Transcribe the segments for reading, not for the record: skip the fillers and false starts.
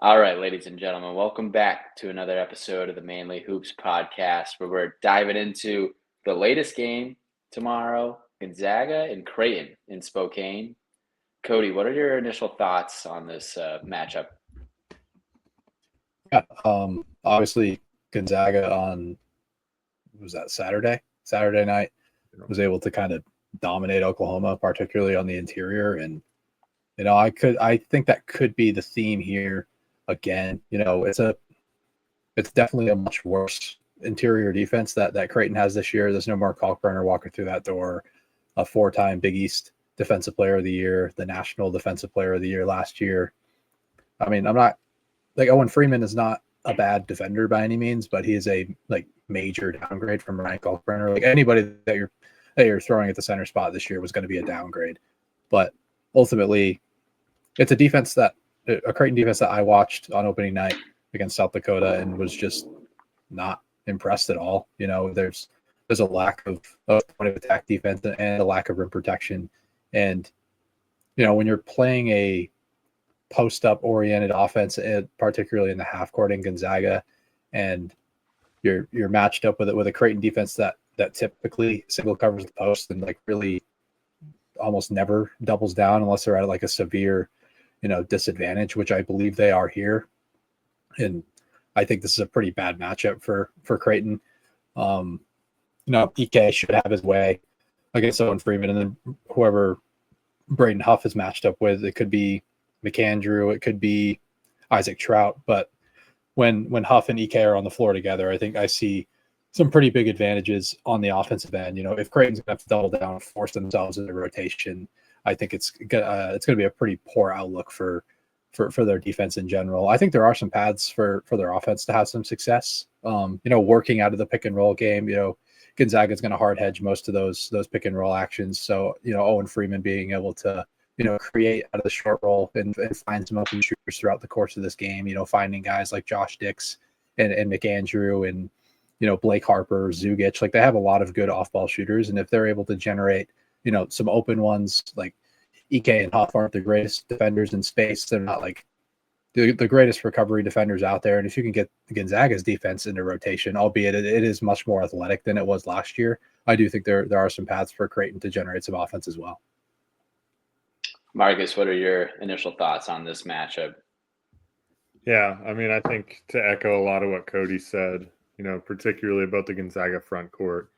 All right, ladies and gentlemen, welcome back to another episode of the Mainly Hoops podcast, where we're diving into the latest game tomorrow, Gonzaga and Creighton in Spokane. Cody, what are your initial thoughts on this matchup? Yeah, obviously Gonzaga on was that Saturday night was able to kind of dominate Oklahoma, particularly on the interior. And I think that could be the theme here again. It's definitely a much worse interior defense that Creighton has this year. There's no more Kalkbrenner walking through that door. A 4-time Big East Defensive Player of the Year, the National Defensive Player of the Year last year. I mean, I'm not like Owen Freeman is not a bad defender by any means, but he is a major downgrade from Ryan Kalkbrenner. Like anybody that you're throwing at the center spot this year was going to be a downgrade. But ultimately, it's a Creighton defense that I watched on opening night against South Dakota and was just not impressed at all. There's a lack of point of attack defense and a lack of rim protection. And when you're playing a post-up oriented offense, particularly in the half court in Gonzaga, and you're matched up with a Creighton defense that typically single covers the post and really almost never doubles down unless they're at a severe disadvantage, which I believe they are here. And I think this is a pretty bad matchup for Creighton. EK should have his way against Owen Freeman, and then whoever Braden Huff is matched up with, it could be McAndrew, it could be Isaac Trout. But when Huff and EK are on the floor together, I think I see some pretty big advantages on the offensive end. If Creighton's going to have to double down, force themselves into rotation, I think it's going to be a pretty poor outlook for their defense in general. I think there are some paths for their offense to have some success. Working out of the pick and roll game. Gonzaga's going to hard hedge most of those pick and roll actions. So Owen Freeman being able to create out of the short roll and find some open shooters throughout the course of this game. Finding guys like Josh Dix and McAndrew and Blake Harper, Zugic. They have a lot of good off ball shooters, and if they're able to generate some open ones, like EK and Huff aren't the greatest defenders in space. They're not the greatest recovery defenders out there. And if you can get Gonzaga's defense into rotation, albeit it is much more athletic than it was last year, I do think there are some paths for Creighton to generate some offense as well. Marcus, what are your initial thoughts on this matchup? Yeah, I mean, I think to echo a lot of what Cody said, particularly about the Gonzaga front court,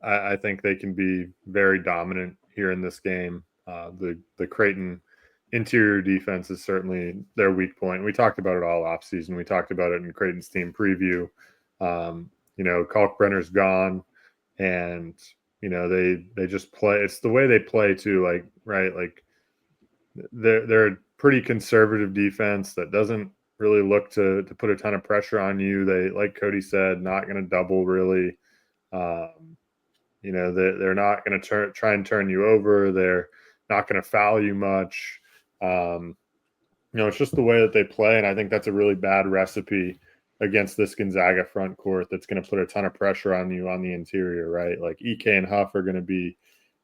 I think they can be very dominant here in this game. The Creighton interior defense is certainly their weak point. We talked about it all offseason. We talked about it in Creighton's team preview. Kalkbrenner's gone, and they just play. It's the way they play too. They're a pretty conservative defense that doesn't really look to put a ton of pressure on you. They, like Cody said, not going to double really. They're not going to try and turn you over. They're not going to foul you much. It's just the way that they play, and I think that's a really bad recipe against this Gonzaga front court that's going to put a ton of pressure on you on the interior, right? Like EK and Huff are going to be,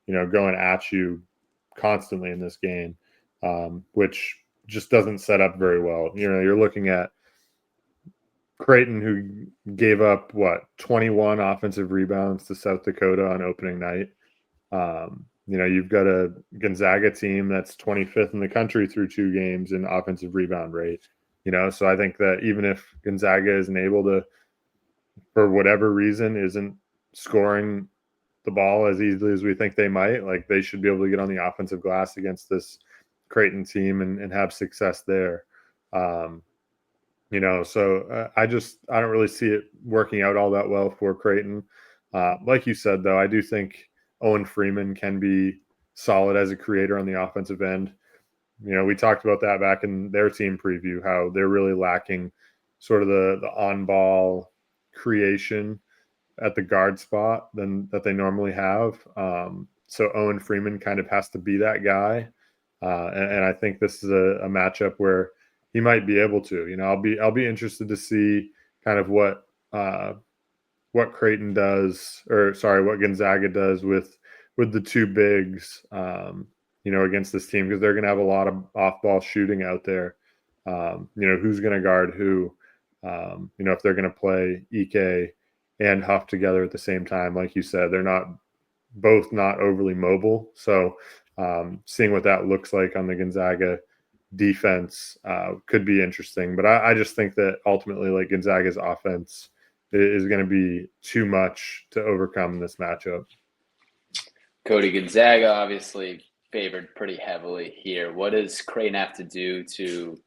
going at you constantly in this game, which just doesn't set up very well. You're looking at Creighton, who gave up 21 offensive rebounds to South Dakota on opening night. You've got a Gonzaga team that's 25th in the country through 2 games in offensive rebound rate. So I think that even if Gonzaga isn't able to, for whatever reason, isn't scoring the ball as easily as we think they might, they should be able to get on the offensive glass against this Creighton team and have success there. So I don't really see it working out all that well for Creighton. Like you said, though, I do think Owen Freeman can be solid as a creator on the offensive end. We talked about that back in their team preview, how they're really lacking sort of the on-ball creation at the guard spot that they normally have. So Owen Freeman kind of has to be that guy. And I think this is a matchup where he might be able to. I'll be interested to see kind of what Creighton does, what Gonzaga does with the 2 bigs, against this team, because they're going to have a lot of off-ball shooting out there. who's going to guard who, if they're going to play Ike and Huff together at the same time. Like you said, they're not overly mobile. So seeing what that looks like on the Gonzaga defense could be interesting. But I just think that ultimately, like, Gonzaga's offense is going to be too much to overcome in this matchup. Cody, Gonzaga obviously favored pretty heavily here. What does Creighton have to do to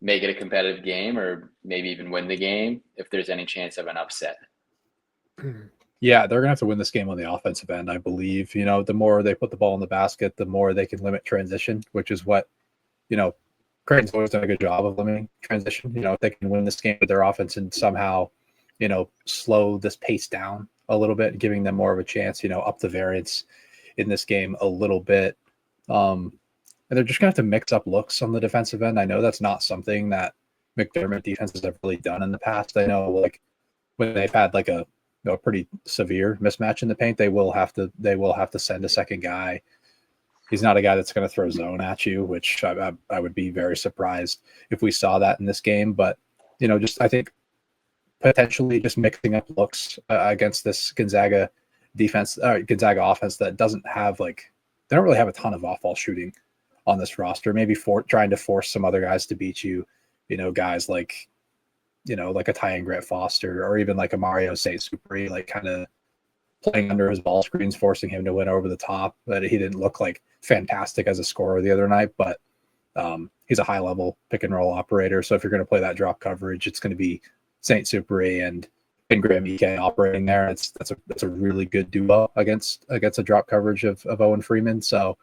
make it a competitive game, or maybe even win the game if there's any chance of an upset? Yeah, they're going to have to win this game on the offensive end, I believe. The more they put the ball in the basket, the more they can limit transition, which is what, Creighton's always done a good job of limiting transition. If they can win this game with their offense and somehow, slow this pace down a little bit, giving them more of a chance, up the variance in this game a little bit. And they're just going to have to mix up looks on the defensive end. I know that's not something that McDermott defenses have really done in the past. I know, like, when they've had like a pretty severe mismatch in the paint, they will have to send a second guy. He's not a guy that's going to throw zone at you, which I would be very surprised if we saw that in this game. But I think potentially just mixing up looks against this Gonzaga defense, Gonzaga offense that doesn't have they don't really have a ton of off-ball shooting on this roster. Maybe trying to force some other guys to beat you, guys like a Ty Grant Foster, or even like a Mario St. Superi, like kind of playing under his ball screens, forcing him to win over the top. But he didn't look like fantastic as a scorer the other night, but he's a high level pick and roll operator. So if you're going to play that drop coverage, it's going to be St. Superi and Graham Ike operating there. That's a really good duo against a drop coverage of Owen Freeman. So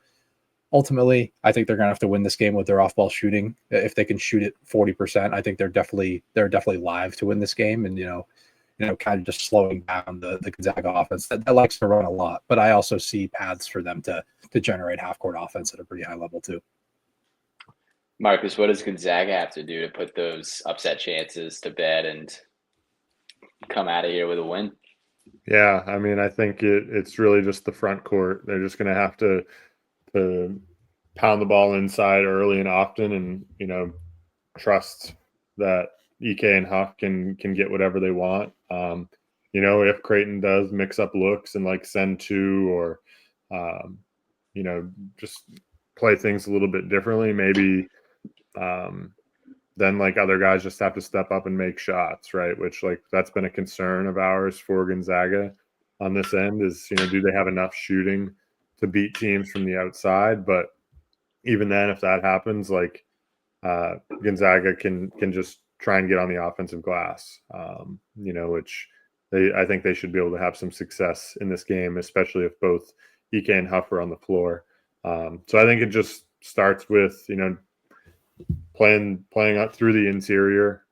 ultimately, I think they're going to have to win this game with their off-ball shooting. If they can shoot it 40%, I think they're definitely live to win this game. And kind of just slowing down the Gonzaga offense that likes to run a lot. But I also see paths for them to generate half-court offense at a pretty high level too. Marcus, what does Gonzaga have to do to put those upset chances to bed and come out of here with a win? Yeah, I mean, I think it's really just the front court. They're just going to have to pound the ball inside early and often, and trust that Ike and Huff can get whatever they want. If Creighton does mix up looks and like send two, or just play things a little bit differently, maybe then like other guys just have to step up and make shots, right? Which, like, that's been a concern of ours for Gonzaga on this end is, do they have enough shooting to beat teams from the outside? But even then, if that happens, like, Gonzaga can just try and get on the offensive glass, which I think they should be able to have some success in this game, especially if both Ike and Huff are on the floor. So I think it just starts with, playing up through the interior,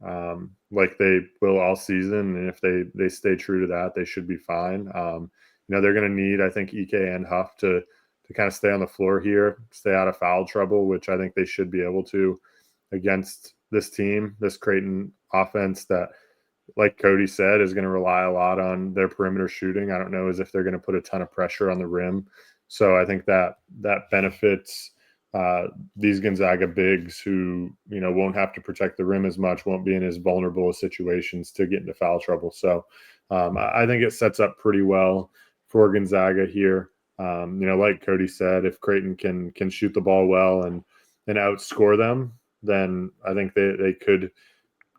like they will all season. And if they stay true to that, they should be fine. They're going to need, I think, Ike and Huff to kind of stay on the floor here, stay out of foul trouble, which I think they should be able to against this team, this Creighton offense that, like Cody said, is going to rely a lot on their perimeter shooting. I don't know as if they're going to put a ton of pressure on the rim. So I think that benefits these Gonzaga bigs who, won't have to protect the rim as much, won't be in as vulnerable situations to get into foul trouble. So I think it sets up pretty well for Gonzaga here. Like Cody said, if Creighton can shoot the ball well and outscore them, then I think they could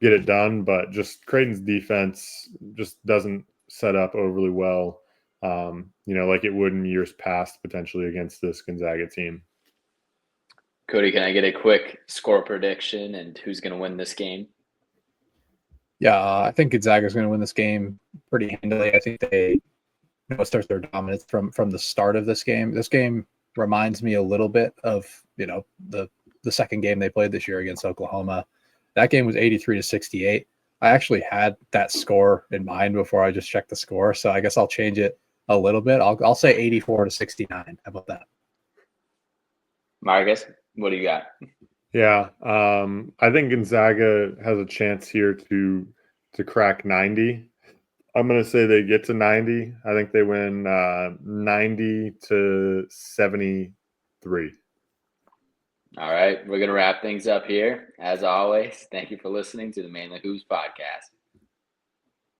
get it done. But just Creighton's defense just doesn't set up overly well, like it would in years past, potentially against this Gonzaga team. Cody, can I get a quick score prediction and who's going to win this game? Yeah, I think Gonzaga is going to win this game pretty handily. I think they start their dominance from the start of this game. This game reminds me a little bit of the second game they played this year against Oklahoma. That game was 83-68. I actually had that score in mind before I just checked the score, so I guess I'll change it a little bit. I'll say 84-69. How about that? Marcus, what do you got? Yeah, I think Gonzaga has a chance here to crack 90. I'm going to say they get to 90. I think they win 90-73. All right, we're going to wrap things up here. As always, thank you for listening to the Mainly Hoops podcast.